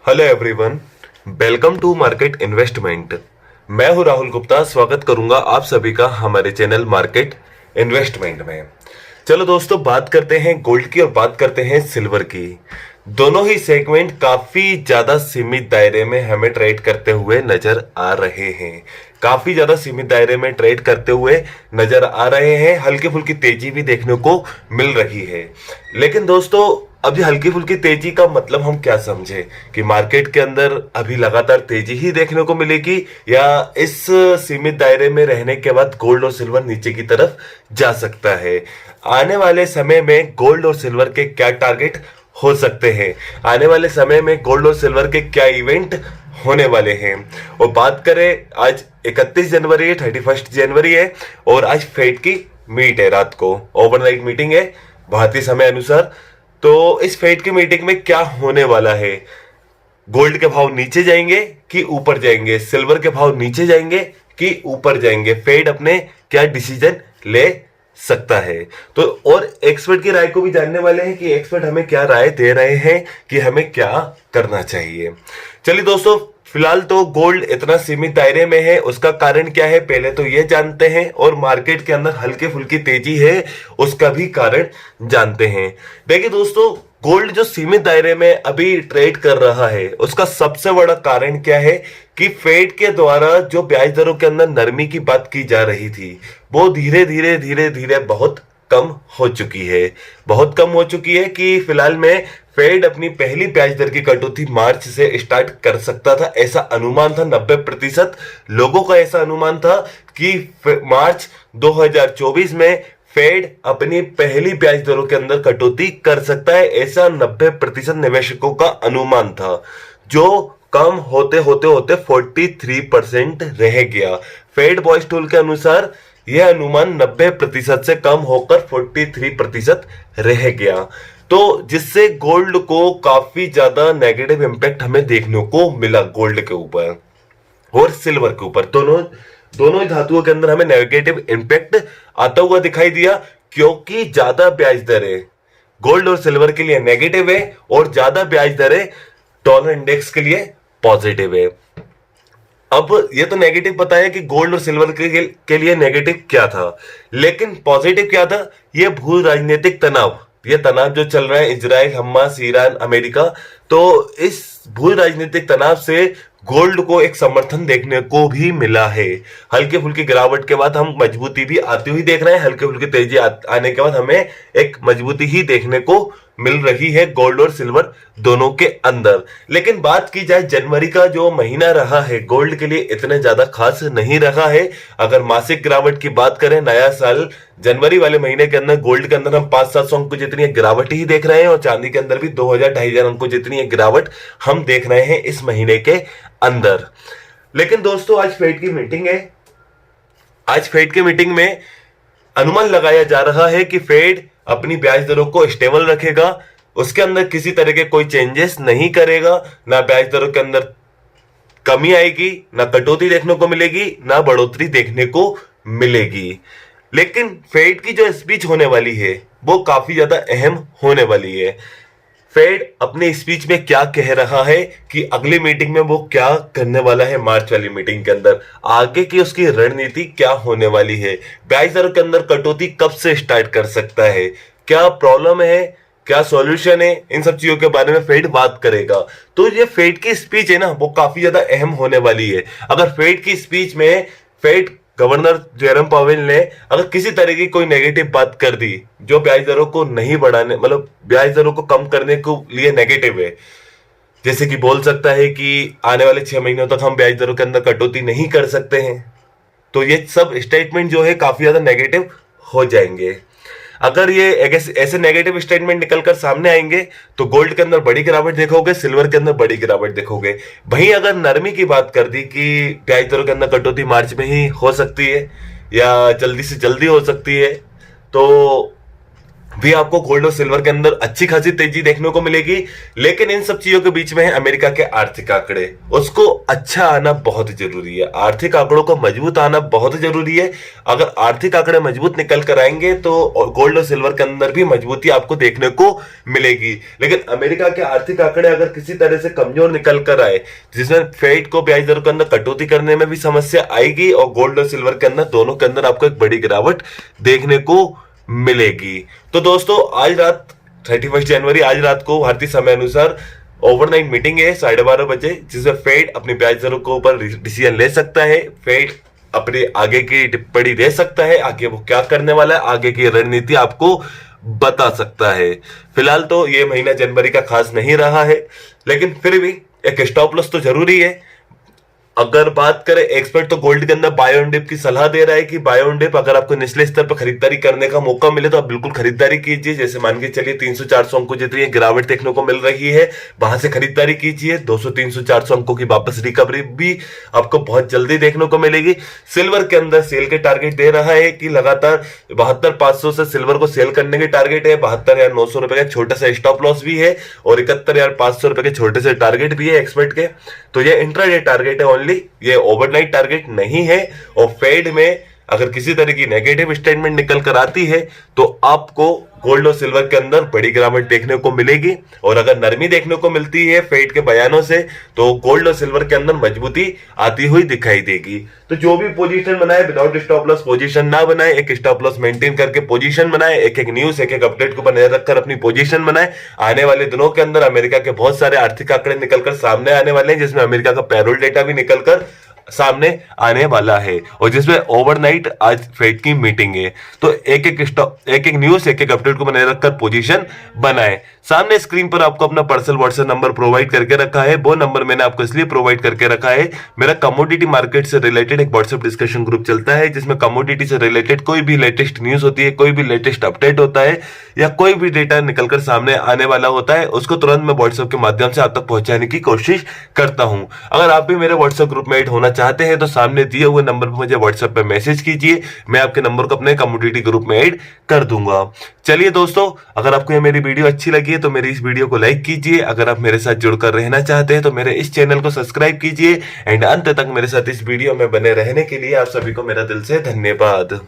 Hello everyone, welcome to market investment. मैं हूं राहुल गुप्ता। स्वागत करूंगा आप सभी का हमारे चैनल मार्केट इन्वेस्टमेंट में। चलो दोस्तों, बात करते हैं गोल्ड की और बात करते हैं सिल्वर की। दोनों ही सेगमेंट काफी ज्यादा सीमित दायरे में हमें ट्रेड करते हुए नजर आ रहे हैं। काफी ज्यादा सीमित दायरे में ट्रेड करते हुए नजर आ रहे हैं। हल्की फुल्की तेजी भी देखने को मिल रही है। लेकिन दोस्तों, अभी हल्की फुल्की तेजी का मतलब हम क्या समझे कि मार्केट के अंदर अभी लगातार तेजी ही देखने को मिलेगी, या इस सीमित दायरे में रहने के बाद गोल्ड और सिल्वर नीचे की तरफ जा सकता है। आने वाले समय में गोल्ड और सिल्वर के क्या टारगेट हो सकते हैं, आने वाले समय में गोल्ड और सिल्वर के क्या इवेंट होने वाले हैं। और बात करें, आज 31 जनवरी है, 31 जनवरी है और आज फेड की मीट है। रात को ओवरनाइट मीटिंग है भारतीय समय अनुसार। तो इस फेड की मीटिंग में क्या होने वाला है? गोल्ड के भाव नीचे जाएंगे कि ऊपर जाएंगे? सिल्वर के भाव नीचे जाएंगे कि ऊपर जाएंगे? फेड अपने क्या डिसीजन ले सकता है? तो और एक्सपर्ट की राय को भी जानने वाले हैं कि एक्सपर्ट हमें क्या राय दे रहे हैं कि हमें क्या करना चाहिए। चलिए दोस्तों, फिलहाल तो गोल्ड इतना सीमित दायरे में है, उसका कारण क्या है पहले तो ये जानते हैं, और मार्केट के अंदर हल्की फुल्की तेजी है उसका भी कारण जानते हैं। देखिए दोस्तों, गोल्ड जो सीमित दायरे में अभी ट्रेड कर रहा है उसका सबसे बड़ा कारण क्या है कि फेड के द्वारा जो ब्याज दरों के अंदर नरमी की बात की जा रही थी वो धीरे धीरे धीरे धीरे बहुत कम हो चुकी है। बहुत कम हो चुकी है कि फिलहाल में फेड अपनी पहली ब्याज दर की कटौती मार्च से स्टार्ट कर सकता था, ऐसा अनुमान था। 90% लोगों का ऐसा अनुमान था कि मार्च 2024 में फेड अपनी पहली ब्याज दरों के अंदर कटौती कर सकता है, ऐसा 90% निवेशकों का अनुमान था, जो कम होते होते होते 43% रह गया। फेड बॉयज टूल के अनुसार यह अनुमान 90% से कम होकर 43% रह गया। तो जिससे गोल्ड को काफी ज्यादा नेगेटिव इंपैक्ट हमें देखने को मिला, गोल्ड के ऊपर और सिल्वर के ऊपर। दोनों दोनों ही धातुओं के अंदर हमें नेगेटिव इंपैक्ट आता हुआ दिखाई दिया, क्योंकि ज्यादा ब्याज दरें गोल्ड और सिल्वर के लिए नेगेटिव है और ज्यादा ब्याज दरें डॉलर इंडेक्स के लिए पॉजिटिव है। अब ये तो नेगेटिव बताया कि गोल्ड और सिल्वर के लिए नेगेटिव क्या था, लेकिन पॉजिटिव क्या था? ये भू राजनीतिक तनाव, ये तनाव जो चल रहा है इजराइल, हमास, ईरान, अमेरिका। तो इस भू राजनीतिक तनाव से गोल्ड को एक समर्थन देखने को भी मिला है। हल्के फुल्की गिरावट के बाद हम मजबूती भी आती हुई देख रहे हैं। हल्के फुल्की तेजी आने के बाद हमें एक मजबूती ही देखने को मिल रही है गोल्ड और सिल्वर दोनों के अंदर। लेकिन बात की जाए, जनवरी का जो महीना रहा है गोल्ड के लिए इतने ज्यादा खास नहीं रहा है। अगर मासिक गिरावट की बात करें, नया साल जनवरी वाले महीने के अंदर गोल्ड के अंदर हम 500-700 अंकों जितनी गिरावट ही देख रहे हैं, और चांदी के अंदर भी 2000-2500 अंकों जितनी गिरावट हम देख रहे हैं इस महीने के अंदर। लेकिन दोस्तों, आज फेड की मीटिंग है। आज फेड की मीटिंग में अनुमान लगाया जा रहा है कि फेड अपनी ब्याज दरों को स्टेबल रखेगा, उसके अंदर किसी तरह के कोई चेंजेस नहीं करेगा। ना ब्याज दरों के अंदर कमी आएगी, ना कटौती देखने को मिलेगी, ना बढ़ोतरी देखने को मिलेगी। लेकिन फेड की जो स्पीच होने वाली है वो काफी ज्यादा अहम होने वाली है। फेड अपने स्पीच में क्या कह रहा है कि अगली मीटिंग में वो क्या करने वाला है, मार्च वाली मीटिंग के अंदर आगे की उसकी रणनीति क्या होने वाली है, ब्याज दरों के अंदर कटौती कब से स्टार्ट कर सकता है, क्या प्रॉब्लम है, क्या सॉल्यूशन है, इन सब चीजों के बारे में फेड बात करेगा। तो ये फेड की स्पीच है ना, वो काफी ज्यादा अहम होने वाली है। अगर फेड की स्पीच में फेड गवर्नर जेरम पावेल ने अगर किसी तरह की कोई नेगेटिव बात कर दी जो ब्याज दरों को नहीं बढ़ाने, मतलब ब्याज दरों को कम करने के लिए नेगेटिव है, जैसे कि बोल सकता है कि आने वाले 6 महीनों तक हम ब्याज दरों के अंदर कटौती नहीं कर सकते हैं, तो ये सब स्टेटमेंट जो है काफी ज्यादा नेगेटिव हो जाएंगे। अगर ये ऐसे नेगेटिव स्टेटमेंट निकलकर सामने आएंगे तो गोल्ड के अंदर बड़ी गिरावट देखोगे, सिल्वर के अंदर बड़ी गिरावट देखोगे। वहीं अगर नरमी की बात कर दी कि ब्याज दरों के अंदर कटौती मार्च में ही हो सकती है या जल्दी से जल्दी हो सकती है, तो भी आपको गोल्ड और सिल्वर के अंदर अच्छी खासी तेजी देखने को मिलेगी। लेकिन इन सब चीजों के बीच में है अमेरिका के आर्थिक आंकड़े, उसको अच्छा आना बहुत जरूरी है। आर्थिक आंकड़ों को मजबूत आना बहुत जरूरी है। अगर आर्थिक आंकड़े मजबूत निकल कर आएंगे तो गोल्ड और सिल्वर के अंदर भी मजबूती आपको देखने को मिलेगी। लेकिन अमेरिका के आर्थिक आंकड़े अगर किसी तरह से कमजोर निकल कर आए, जिसमें फेड को ब्याज दरों के अंदर कटौती करने में भी समस्या आएगी और गोल्ड और सिल्वर के अंदर दोनों के अंदर आपको एक बड़ी गिरावट देखने को मिलेगी। तो दोस्तों आज रात 31 जनवरी, आज रात को भारतीय समय अनुसार ओवरनाइट मीटिंग है 12:30 बजे, जिसमें फेड अपनी ब्याज दरों के ऊपर डिसीजन ले सकता है। फेड अपनी आगे की टिप्पणी दे सकता है, आगे वो क्या करने वाला है, आगे की रणनीति आपको बता सकता है। फिलहाल तो ये महीना जनवरी का खास नहीं रहा है, लेकिन फिर भी एक स्टॉप लॉस तो जरूरी है। अगर बात करें, एक्सपर्ट तो गोल्ड के अंदर बाय ऑन डिप की सलाह दे रहा है कि बाय ऑन डिप अगर आपको निचले स्तर पर खरीदारी करने का मौका मिले तो आप बिल्कुल खरीदारी कीजिए। जैसे मान के चलिए 300-400 अंकों जितनी गिरावट देखने को मिल रही है, वहां से खरीदारी कीजिए। 200-300-400 अंकों की वापस रिकवरी भी आपको बहुत जल्दी देखने को मिलेगी। सिल्वर के अंदर सेल के टारगेट दे रहा है कि लगातार 72,500 से सिल्वर को सेल करने के टारगेट है। 72,900 रुपए का छोटा सा स्टॉप लॉस भी है और 71,500 रुपए के छोटे से टारगेट भी है एक्सपर्ट के। तो ये इंट्राडे टारगेट है ओनली, ये ओवरनाइट टारगेट नहीं है। और फेड में अगर किसी तरह की नेगेटिव स्टेटमेंट निकल कर आती है तो आपको गोल्ड और सिल्वर के अंदर बड़ी गिरावट देखने को मिलेगी। और अगर नरमी देखने को मिलती है फेड के बयानों से तो गोल्ड और सिल्वर के अंदर मजबूती आती हुई दिखाई देगी। तो जो भी पोजीशन बनाए विदाउट स्टॉप लॉस पोजीशन ना बनाए, एक स्टॉप लॉस मेंटेन करके पोजीशन बनाए, एक एक न्यूज एक एक अपडेट को नजर रखकर अपनी पोजीशन बनाए। आने वाले दिनों के अंदर अमेरिका के बहुत सारे आर्थिक आंकड़े निकलकर सामने आने वाले हैं, जिसमें अमेरिका का पेरोल डेटा भी निकलकर सामने आने वाला है और जिसमें ओवरनाइट आज फेड की मीटिंग है। तो एक एक न्यूज एक एक अपडेट को बनाए रखकर पोजीशन बनाए। सामने स्क्रीन पर आपको अपना पर्सनल व्हाट्सएप नंबर प्रोवाइड करके रखा है। वो नंबर मैंने आपको इसलिए प्रोवाइड करके रखा है, मेरा कमोडिटी मार्केट से रिलेटेड एक व्हाट्सएप डिस्कशन ग्रुप चलता है, जिसमें कमोडिटी से रिलेटेड कोई भी लेटेस्ट न्यूज होती है, कोई भी लेटेस्ट अपडेट होता है या कोई भी डेटा निकलकर सामने आने वाला होता है, उसको तुरंत मैं व्हाट्सएप के माध्यम से आप तक पहुंचाने की कोशिश करता हूं। अगर आप भी मेरे व्हाट्सएप ग्रुप में ऐड होना चाहते हैं तो सामने दिए हुए नंबर पर मुझे व्हाट्सएप पे मैसेज कीजिए, मैं आपके नंबर को अपने कम्युनिटी ग्रुप में ऐड कर दूंगा। चलिए दोस्तों, अगर आपको ये मेरी वीडियो अच्छी लगी है तो मेरी इस वीडियो को लाइक कीजिए। अगर आप मेरे साथ जुड़कर रहना चाहते हैं तो मेरे इस चैनल को सब्सक्राइब कीजिए एंड अंत तक मेरे साथ इस वीडियो में बने रहने के लिए आप सभी को मेरा दिल से धन्यवाद।